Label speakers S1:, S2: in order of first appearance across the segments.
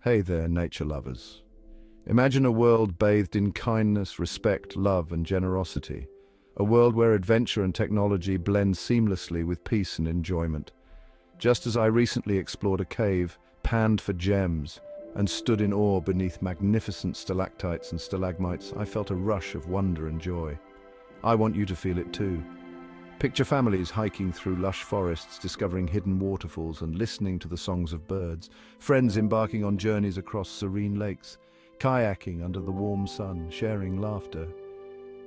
S1: Hey there, nature lovers. Imagine a world bathed in kindness, respect, love, and generosity. A world where adventure and technology blend seamlessly with peace and enjoyment. Just as I recently explored a cave, panned for gems, and stood in awe beneath magnificent stalactites and stalagmites, I felt a rush of wonder and joy. I want you to feel it too. Picture families hiking through lush forests, discovering hidden waterfalls and listening to the songs of birds. Friends embarking on journeys across serene lakes, kayaking under the warm sun, sharing laughter.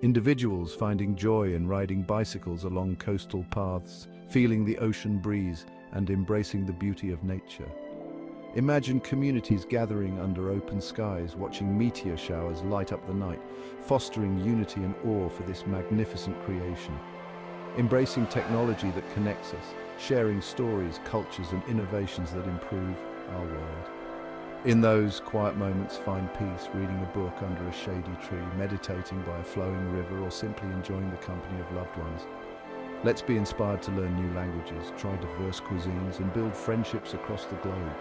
S1: Individuals finding joy in riding bicycles along coastal paths, feeling the ocean breeze and embracing the beauty of nature. Imagine communities gathering under open skies, watching meteor showers light up the night, fostering unity and awe for this magnificent creation. Embracing technology that connects us, sharing stories, cultures, and innovations that improve our world. In those quiet moments, find peace, reading a book under a shady tree, meditating by a flowing river, or simply enjoying the company of loved ones. Let's be inspired to learn new languages, try diverse cuisines, and build friendships across the globe.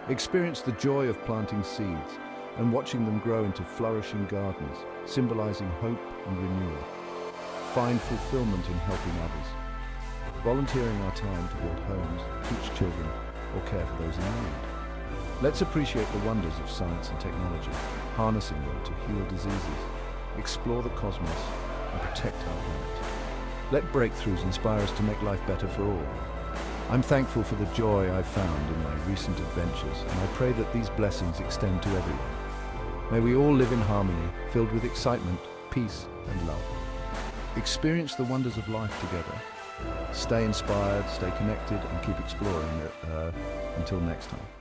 S1: Experience the joy of planting seeds and watching them grow into flourishing gardens, symbolizing hope and renewal. Find fulfillment in helping others, volunteering our time to build homes, teach children, or care for those in need. Let's appreciate the wonders of science and technology, harnessing them to heal diseases, explore the cosmos, and protect our planet. Let breakthroughs inspire us to make life better for all. I'm thankful for the joy I've found in my recent adventures, and I pray that these blessings extend to everyone. May we all live in harmony, filled with excitement, peace, and love. Experience the wonders of life together. Stay inspired, stay connected, and keep exploring. Until next time.